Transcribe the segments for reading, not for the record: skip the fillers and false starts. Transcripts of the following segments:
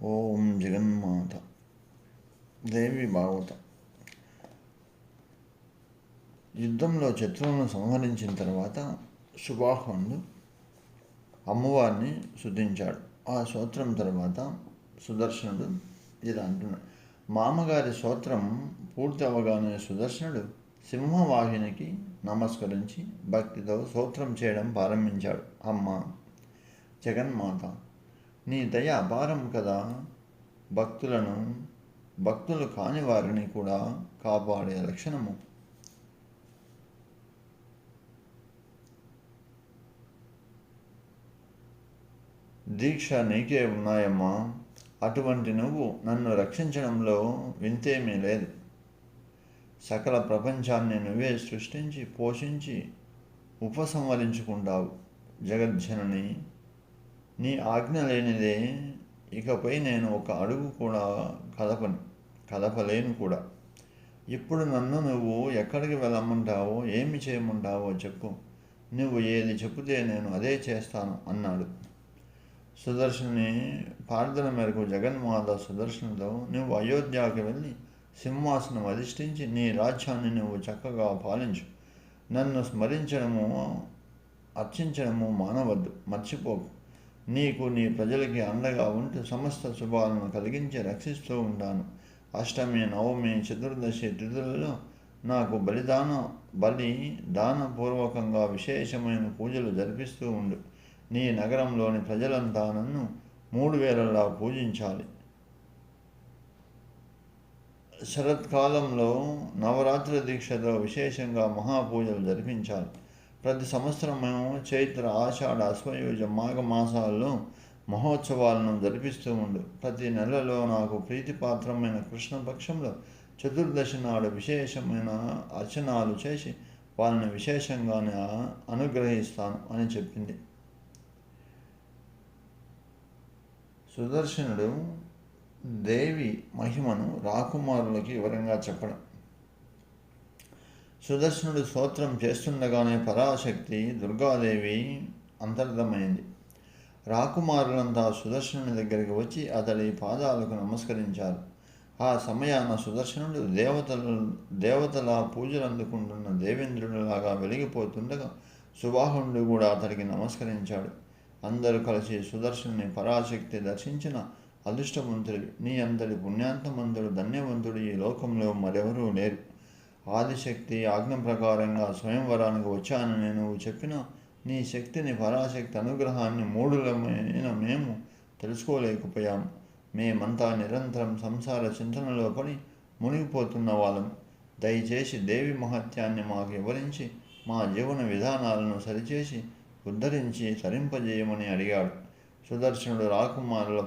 ఓం జగన్మాత దేవి భాగవతం. యుద్ధంలో శత్రువులను సంహరించిన తర్వాత సుబాహుడు అమ్మవారిని స్తుతించాడు. ఆ స్తోత్రం తర్వాత సుదర్శనుడు ఇలా అంటున్నాడు. మామగారి స్తోత్రం పూర్తి అవగానే సుదర్శనుడు సింహవాహినికి నమస్కరించి భక్తితో స్తోత్రం చేయడం ప్రారంభించాడు. అమ్మ జగన్మాత, నీ దయ అపారం కదా. భక్తులు కాని వారిని కూడా కాపాడే లక్షణము దీక్ష నీకే ఉన్నాయమ్మా. అటువంటి నువ్వు నన్ను రక్షించడంలో వింతేమీ లేదు. సకల ప్రపంచాన్ని నువ్వే సృష్టించి పోషించి ఉపసంహరించుకుంటావు. జగజ్జనని, నీ ఆజ్ఞ లేనిదే ఇకపై నేను ఒక అడుగు కూడా కదపలేను కూడా. ఇప్పుడు నన్ను నువ్వు ఎక్కడికి వెళ్ళమంటావో, ఏమి చేయమంటావో చెప్పు. నువ్వు ఏది చెబితే నేను అదే చేస్తాను అన్నాడు. సుదర్శనుని ప్రార్థన మేరకు జగన్మాత సుదర్శనుతో, నువ్వు అయోధ్యకి వెళ్ళి సింహాసనం అధిష్ఠించి నీ రాజ్యాన్ని నువ్వు చక్కగా పాలించు. నన్ను స్మరించడము అర్చించడము మానవద్దు, మర్చిపోకు. నీకు నీ ప్రజలకి అండగా ఉంటూ సమస్త శుభాలను కలిగించి రక్షిస్తూ ఉంటాను. అష్టమి, నవమి, చతుర్దశి తిథులలో నాకు దానపూర్వకంగా విశేషమైన పూజలు జరిపిస్తూ ఉండు. నీ నగరంలోని ప్రజలంతా నన్ను 3 వేలలా పూజించాలి. శరత్కాలంలో నవరాత్రి దీక్షతో విశేషంగా మహాపూజలు జరిపించాలి. ప్రతి సంవత్సరము చైత్ర, ఆషాఢ, అశ్వయుజ, మాఘ మాసాల్లో మహోత్సవాలను జరిపిస్తూ ఉండు. ప్రతి నెలలో నాకు ప్రీతిపాత్రమైన కృష్ణపక్షంలో చతుర్దశి నాడు విశేషమైన అర్చనాలు చేసి వాళ్ళని విశేషంగానే అనుగ్రహిస్తాను అని చెప్పింది. సుదర్శనుడు దేవి మహిమను రాకుమారులకి వివరంగా చెప్పడం. సుదర్శనుడు స్తోత్రం చేస్తుండగానే పరాశక్తి దుర్గాదేవి అంతర్ధమైంది. రాకుమారులంతా సుదర్శనుని దగ్గరికి వచ్చి అతడి పాదాలకు నమస్కరించారు. ఆ సమయాన సుదర్శనుడు దేవతల పూజలు అందుకుంటున్న దేవేంద్రుడిలాగా వెలిగిపోతుండగా సుబాహుడు కూడా అతడికి నమస్కరించాడు. అందరూ కలిసి సుదర్శనుని పరాశక్తి దర్శించిన అదృష్టవంతుడు. నీ అంతటి పుణ్యాంతమంతుడు, ధన్యవంతుడు ఈ లోకంలో మరెవరూ లేరు. ఆదిశక్తి ఆజ్ఞ ప్రకారంగా స్వయంవరానికి వచ్చానని నువ్వు చెప్పిన నీ శక్తిని, పరాశక్తి అనుగ్రహాన్ని మూఢులమైన మేము తెలుసుకోలేకపోయాము. మేమంతా నిరంతరం సంసార చింతనలో పడి మునిగిపోతున్న వాళ్ళం. దయచేసి దేవి మహత్యాన్ని మాకు వివరించి మా జీవన విధానాలను సరిచేసి ఉద్ధరించి తరింపజేయమని అడిగాడు. సుదర్శనుడు రాకుమారుల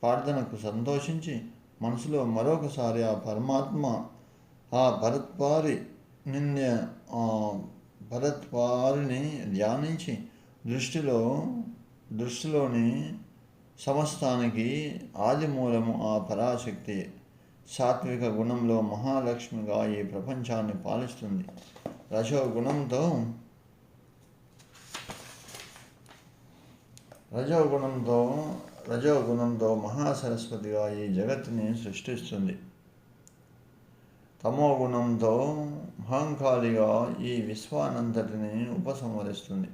ప్రార్థనకు సంతోషించి మనసులో మరొకసారి ఆ పరమాత్మ భరత్వారిని ధ్యానించి దృష్టిలోని సమస్తానికి ఆదిమూలము ఆ పరాశక్తి. సాత్విక గుణంలో మహాలక్ష్మిగా ఈ ప్రపంచాన్ని పాలిస్తుంది. రజోగుణంతో మహాసరస్వతిగా ఈ జగత్తుని సృష్టిస్తుంది. తమోగుణంతో మహంకాళిగా ఈ విశ్వానంతటిని ఉపసంహరిస్తుంది.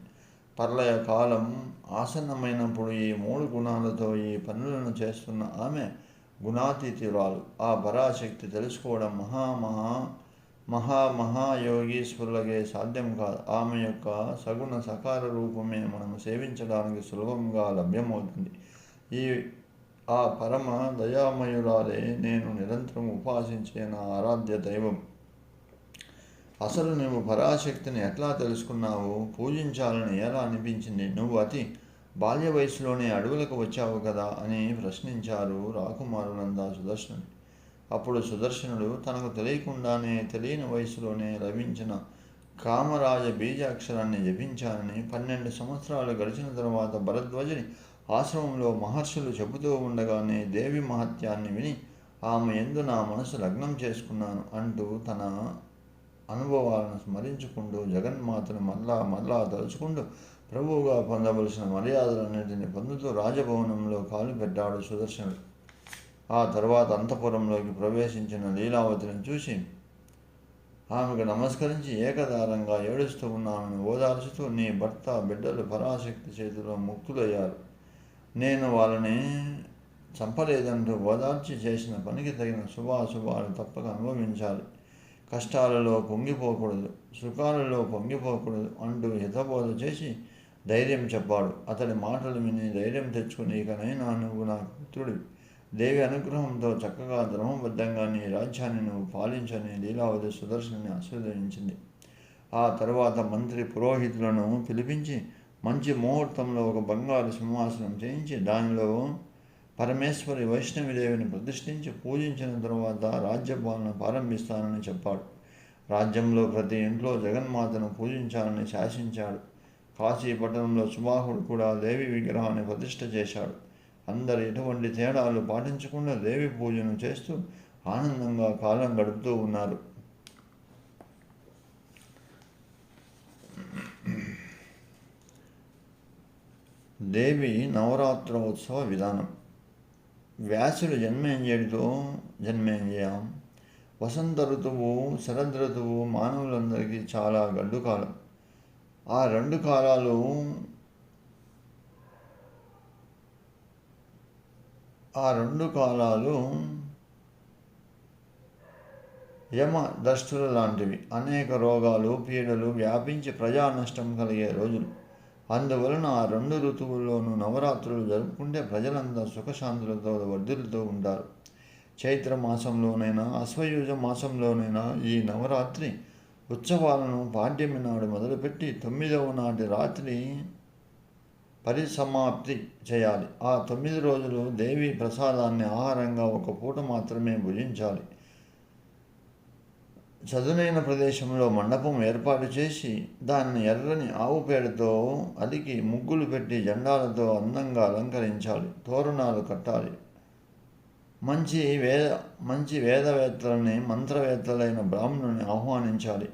ప్రళయ కాలం ఆసన్నమైనప్పుడు ఈ 3 గుణాలతో ఈ పనులను చేస్తున్న ఆమె గుణాతీతురాలు. ఆ పరాశక్తి తెలుసుకోవడం మహాయోగీశ్వరులకే సాధ్యం కాదు. ఆమె యొక్క సగుణ సకార రూపమే మనం సేవించడానికి సులభంగా లభ్యమవుతుంది. ఆ పరమ దయామయురాలే నేను నిరంతరం ఉపాసించే నా ఆరాధ్య దైవం. అసలు నువ్వు పరాశక్తిని ఎట్లా తెలుసుకున్నావు? పూజించాలని ఎలా అనిపించింది? నువ్వు అతి బాల్య వయసులోనే అడవులకు వచ్చావు కదా అని ప్రశ్నించారు రాకుమారులంతా సుదర్శనుడు. అప్పుడు సుదర్శనుడు తనకు తెలియకుండానే తెలియని వయసులోనే లభించిన కామరాజ బీజాక్షరాన్ని జపించానని, 12 సంవత్సరాలు గడిచిన తర్వాత భరద్వాజుని ఆశ్రమంలో మహర్షులు చెబుతూ ఉండగానే దేవి మహత్యాన్ని విని ఆమె యందు నా మనసు లగ్నం చేసుకున్నాను అంటూ తన అనుభవాలను స్మరించుకుంటూ జగన్మాతను మళ్ళా తలుచుకుంటూ ప్రభువుగా పొందవలసిన మర్యాదలన్నింటినీ పొందుతూ రాజభవనంలో కాలు పెట్టాడు సుదర్శనుడు. ఆ తర్వాత అంతఃపురంలోకి ప్రవేశించిన లీలావతిని చూసి ఆమెకు నమస్కరించి ఏకదారంగా ఏడుస్తూ ఉన్న ఆమెను ఓదార్చుతూ, నీ భర్త బిడ్డలు పరాశక్తి చేతిలో ముక్తులయ్యారు. నేను వాళ్ళని చంపలేదంటూ ఓదార్చి చేసిన పనికి తగిన శుభాశుభాలు తప్పక అనుభవించాలి. కష్టాలలో పొంగిపోకూడదు, సుఖాలలో పొంగిపోకూడదు అంటూ హితబోధ చేసి ధైర్యం చెప్పాడు. అతడి మాటలు విని ధైర్యం తెచ్చుకుని, ఇకనైనా నువ్వు నా పుత్రుడివి, దేవి అనుగ్రహంతో చక్కగా ధర్మబద్ధంగా నీ రాజ్యాన్ని నువ్వు పాలించని లీలావతి సుదర్శనుని ఆశీర్వదించింది. ఆ తరువాత మంత్రి పురోహితులను పిలిపించి మంచి ముహూర్తంలో ఒక బంగారు సింహాసనం చేయించి దానిలో పరమేశ్వరి వైష్ణవిదేవిని ప్రతిష్ఠించి పూజించిన తరువాత రాజ్యపాలన ప్రారంభిస్తానని చెప్పాడు. రాజ్యంలో ప్రతి ఇంట్లో జగన్మాతను పూజించాలని శాసించాడు. కాశీ పట్టణంలో సుబాహుడు కూడా దేవి విగ్రహాన్ని ప్రతిష్ఠ చేశాడు. అందరు ఎటువంటి తేడాలు పాటించకుండా దేవి పూజను చేస్తూ ఆనందంగా కాలం గడుపుతూ ఉన్నారు. దేవి నవరాత్రోత్సవ విధానం. వ్యాసుడు జన్మేంద్రియం వసంత ఋతువు, శరద్ ఋతువు మానవులందరికీ చాలా గడ్డు కాలం. ఆ రెండు కాలాలు యమ దష్టుల లాంటివి. అనేక రోగాలు, పీడలు వ్యాపించి ప్రజా నష్టం కలిగే రోజులు. అందువలన ఆ రెండు ఋతువుల్లోనూ నవరాత్రులు జరుపుకుంటే ప్రజలంతా సుఖశాంతులతో వర్ధిల్లుతూ ఉంటారు. చైత్ర మాసంలోనైనా అశ్వయుజ మాసంలోనైనా ఈ నవరాత్రి ఉత్సవాలను పాడ్యమి నాడు మొదలుపెట్టి 9వ నాటి రాత్రి పరిసమాప్తి చేయాలి. ఆ 9 రోజులు దేవి ప్రసాదాన్ని ఆహారంగా ఒక పూట మాత్రమే భుజించాలి. చదునైన ప్రదేశంలో మండపం ఏర్పాటు చేసి దాన్ని ఎర్రని ఆవు పేడతో అలికి ముగ్గులు పెట్టి జెండాలతో అందంగా అలంకరించాలి. తోరణాలు కట్టాలి. మంచి వేదవేత్తలని, మంత్రవేత్తలైన బ్రాహ్మణుని ఆహ్వానించాలి.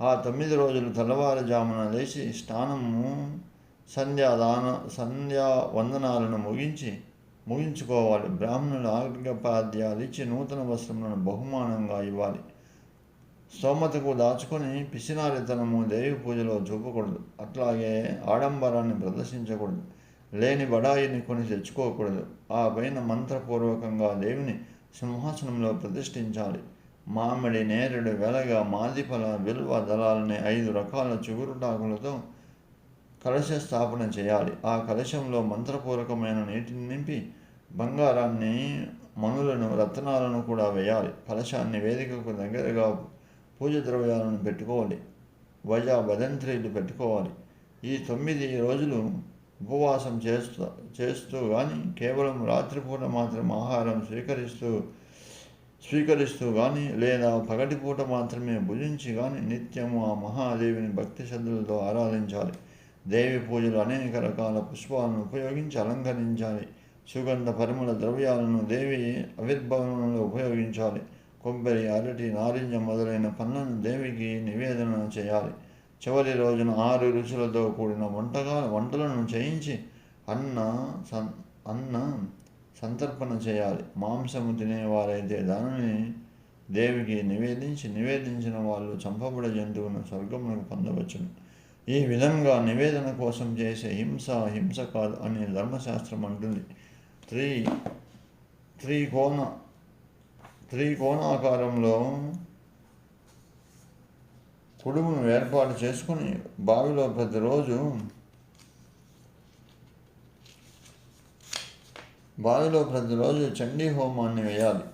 ఆ 9 రోజులు తెల్లవారుజామున లేచి స్నానము, సంధ్యా వందనాలను ముగించుకోవాలి. బ్రాహ్మణులు ఆర్ఘ్యపాద్యాలు ఇచ్చి నూతన వస్త్రములను బహుమానంగా ఇవ్వాలి. స్తోమతకు దాచుకొని పిసినారితనము దేవి పూజలో చూపకూడదు. అట్లాగే ఆడంబరాన్ని ప్రదర్శించకూడదు. లేని బడాయిని కొని తెచ్చుకోకూడదు. ఆ పైన మంత్రపూర్వకంగా దేవిని సింహాసనంలో ప్రతిష్ఠించాలి. మామిడి, నేరేడు, వెలగ, మాదిపల, బిల్వ దళాలని 5 రకాల చిగురుటాకులతో కలశ స్థాపన చేయాలి. ఆ కలశంలో మంత్రపూర్వకమైన నీటిని నింపి బంగారాన్ని, మణులను, రత్నాలను కూడా వేయాలి. కలశాన్ని వేదికకు దగ్గరగా పూజ ద్రవ్యాలను పెట్టుకోవాలి. భజంత్రీలు పెట్టుకోవాలి. ఈ 9 రోజులు ఉపవాసం చేస్తూ కానీ, కేవలం రాత్రిపూట మాత్రం ఆహారం స్వీకరిస్తూ కానీ, లేదా పగటిపూట మాత్రమే భుజించి కానీ నిత్యము ఆ మహాదేవిని భక్తి శ్రద్ధలతో ఆరాధించాలి. దేవి పూజలు అనేక రకాల పుష్పాలను ఉపయోగించి అలంకరించాలి. సుగంధ పరిమళ ద్రవ్యాలను దేవి ఆవిర్భావంలో ఉపయోగించాలి. కొబ్బరి, అరటి, నారింజ మొదలైన పండ్లను దేవికి నివేదన చేయాలి. చివరి రోజున 6 రుచులతో కూడిన వంటలను చేయించి అన్న సంతర్పణ చేయాలి. మాంసము తినేవారైతే దానిని దేవికి నివేదించిన వాళ్ళు చంపబడ జంతువును స్వర్గమునకు పొందవచ్చును. ఈ విధంగా నివేదన కోసం చేసే హింస కాదు అని ధర్మశాస్త్రం అంటుంది. త్రికోణాకారంలో కుడుమును ఏర్పాటు చేసుకుని బావిలో ప్రతిరోజు చండీ హోమాన్ని వేయాలి.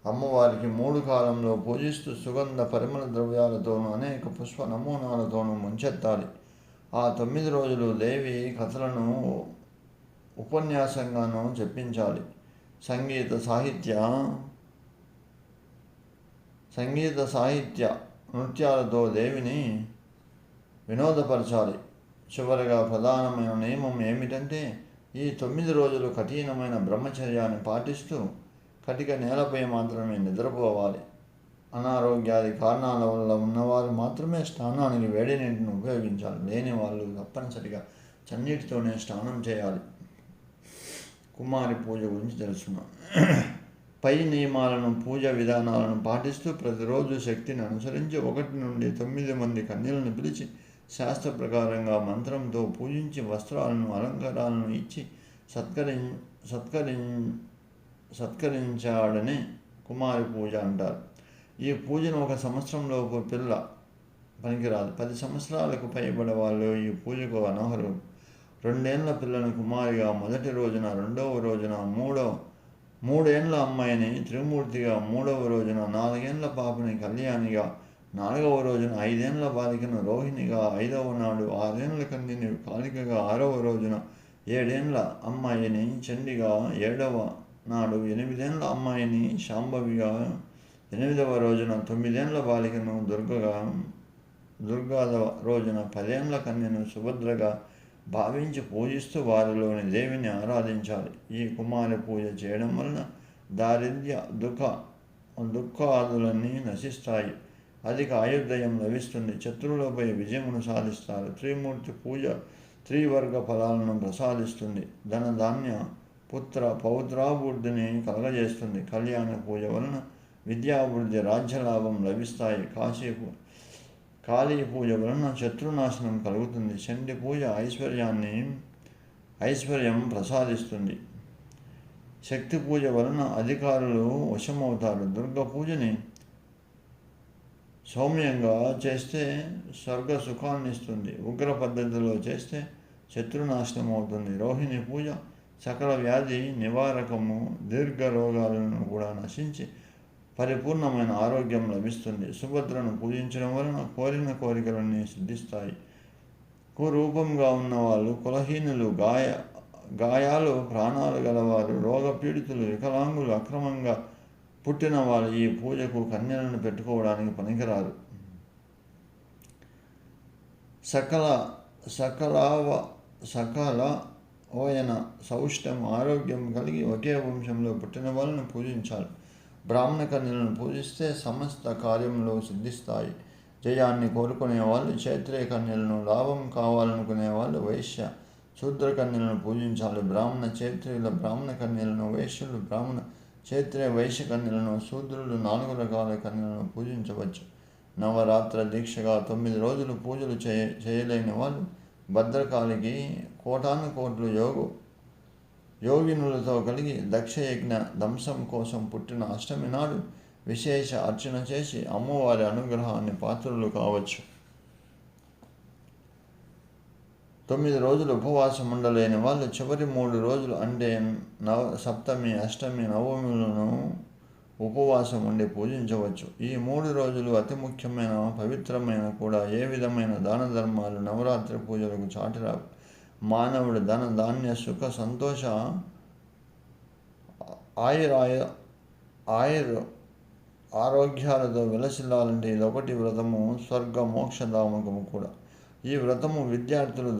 అమ్మవారికి 3 కాలంలో పూజిస్తూ సుగంధ పరిమళ ద్రవ్యాలతోనూ అనేక పుష్ప నమూనాలతోనూ ముంచెత్తాలి. ఆ 9 రోజులు దేవి కథలను ఉపన్యాసంగానూ చెప్పించాలి. సంగీత సాహిత్య నృత్యాలతో దేవిని వినోదపరచాలి. చివరగా ప్రధానమైన నియమం ఏమిటంటే ఈ 9 రోజులు కఠినమైన బ్రహ్మచర్యాన్ని పాటిస్తూ కటిక నేలపై మాత్రమే నిద్రపోవాలి. అనారోగ్యాది కారణాల వల్ల ఉన్నవారు మాత్రమే స్నానానికి వేడి నీటిని ఉపయోగించాలి. లేని వాళ్ళు తప్పనిసరిగా చన్నీటితోనే స్నానం చేయాలి. కుమారి పూజ గురించి తెలుసుకున్నాం. పై నియమాలను, పూజ విధానాలను పాటిస్తూ ప్రతిరోజు శక్తిని అనుసరించి 1 నుండి 9 మంది కన్యలను పిలిచి శాస్త్ర ప్రకారంగా మంత్రంతో పూజించి వస్త్రాలను, అలంకారాలను ఇచ్చి సత్కరించాడని కుమారి పూజ అంటారు. ఈ పూజను 1 సంవత్సరంలోపు పిల్ల పనికిరాదు. 10 సంవత్సరాలకు పైబడి వాళ్ళు ఈ పూజకు అనర్హులు. 2 ఏళ్ల పిల్లను కుమారిగా, మొదటి రోజున, 2వ రోజున, 3 ఏళ్ల అమ్మాయిని త్రిమూర్తిగా, 3వ రోజున, 4 ఏళ్ల పాపని కళ్యాణిగా, 4వ రోజున 5 ఏళ్ల బాలికను రోహిణిగా, 5వ నాడు 6 ఏళ్ల కన్యని కాళికగా, 6వ రోజున 7 ఏళ్ల అమ్మాయిని చండిగా, 7వ నాడు 8 ఏళ్ల అమ్మాయిని శాంభవిగా, 8వ రోజున 9 ఏళ్ల బాలికను దుర్గగా, 10వ రోజున 10 ఏళ్ల కన్యను సుభద్రగా భావించి పూజిస్తూ వారిలోని దేవిని ఆరాధించాలి. ఈ కుమారి పూజ చేయడం వలన దారిద్ర్య దుఃఖాదులన్నీ నశిస్తాయి. అధిక ఆయుర్దయం లభిస్తుంది. శత్రువులపై విజయమును సాధిస్తారు. త్రిమూర్తి పూజ త్రివర్గ ఫలాలను ప్రసాదిస్తుంది. ధనధాన్య పుత్ర పౌత్రాభివృద్ధిని కలగజేస్తుంది. కళ్యాణ పూజ వలన విద్యాభివృద్ధి, రాజ్యలాభం లభిస్తాయి. కాళీ పూజ వలన శత్రునాశనం కలుగుతుంది. చండీ పూజ ఐశ్వర్యం ప్రసాదిస్తుంది. శక్తి పూజ వలన అధికారులు వశమవుతారు. దుర్గ పూజని సౌమ్యంగా చేస్తే స్వర్గ సుఖాన్ని ఇస్తుంది. ఉగ్ర పద్ధతిలో చేస్తే శత్రునాశనం అవుతుంది. రోహిణి పూజ సకల వ్యాధి నివారకము, దీర్ఘ రోగాలను కూడా నశించి పరిపూర్ణమైన ఆరోగ్యం లభిస్తుంది. సుభద్రను పూజించడం వలన కోరిన కోరికలన్నీ సిద్ధిస్తాయి. కురూపంగా ఉన్నవాళ్ళు, కులహీనులు, గాయాలు, ప్రాణాలు గలవారు, రోగపీడితులు, వికలాంగులు, అక్రమంగా పుట్టిన వాళ్ళు ఈ పూజకు కన్యలను పెట్టుకోవడానికి పనికిరారు. సకల ఓయన సౌష్టం ఆరోగ్యం కలిగి ఒకే వంశంలో పుట్టిన వాళ్ళను పూజించాలి. బ్రాహ్మణ కన్యలను పూజిస్తే సమస్త కార్యములు సిద్ధిస్తాయి. జయాన్ని కోరుకునే వాళ్ళు క్షత్రియ కన్యలను, లాభం కావాలనుకునే వాళ్ళు వైశ్య శూద్ర కన్యలను పూజించాలి. బ్రాహ్మణ క్షత్రియుల బ్రాహ్మణ కన్యలను, వైశ్యులు బ్రాహ్మణ క్షత్రియ వైశ్య కన్యలను, శూద్రులు 4 రకాల కన్యలను పూజించవచ్చు. నవరాత్ర దీక్షగా 9 రోజులు పూజలు చేయలేని వాళ్ళు భద్రకాళికి కోటానుకోట్లు యోగినులతో కలిగి దక్షయజ్ఞ దంశం కోసం పుట్టిన అష్టమి నాడు విశేష అర్చన చేసి అమ్మవారి అనుగ్రహాన్ని పాత్రులు కావచ్చు. 9 రోజులు ఉపవాసం ఉండలేని వాళ్ళు చివరి 3 రోజులు అంటే సప్తమి, అష్టమి, నవములను ఉపవాసం ఉండి పూజించవచ్చు. ఈ 3 రోజులు అతి ముఖ్యమైన, పవిత్రమైన కూడా. ఏ విధమైన దాన ధర్మాలు నవరాత్రి పూజలకు చాటిరావు. మానవుడు ధన, ధాన్య, సుఖ, సంతోష, ఆరోగ్యాలతో విలసిల్లాలంటే ఇదొకటి వ్రతము. స్వర్గ మోక్షధామకము కూడా. ఈ వ్రతము విద్యార్థులు,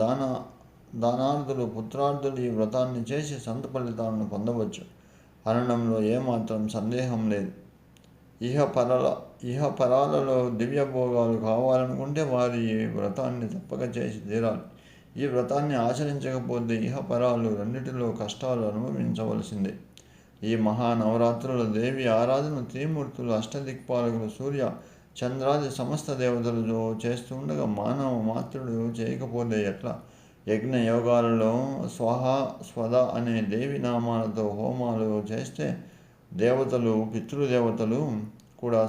దానార్థులు, పుత్రార్థులు ఈ వ్రతాన్ని చేసి సంత ఫలితాలను పొందవచ్చు అనడంలో ఏమాత్రం సందేహం లేదు. ఇహపరాలలో దివ్య భోగాలు కావాలనుకుంటే వారు ఈ వ్రతాన్ని తప్పక చేసి తీరాలి. ఈ వ్రతాన్ని ఆచరించకపోతే ఇహపరాలు రెండిటిలో కష్టాలు అనుభవించవలసిందే. ఈ మహానవరాత్రుల దేవి ఆరాధన త్రిమూర్తులు, అష్టదిక్పాలకులు, సూర్య చంద్రాది సమస్త దేవతలు చేస్తుండగా మానవ మాత్రుడు చేయకపోతే ఎట్లా? యజ్ఞ యోగాలలో స్వాహ, స్వద అనే దేవి నామాలతో హోమాలు చేస్తే దేవతలు, పితృదేవతలు కూడా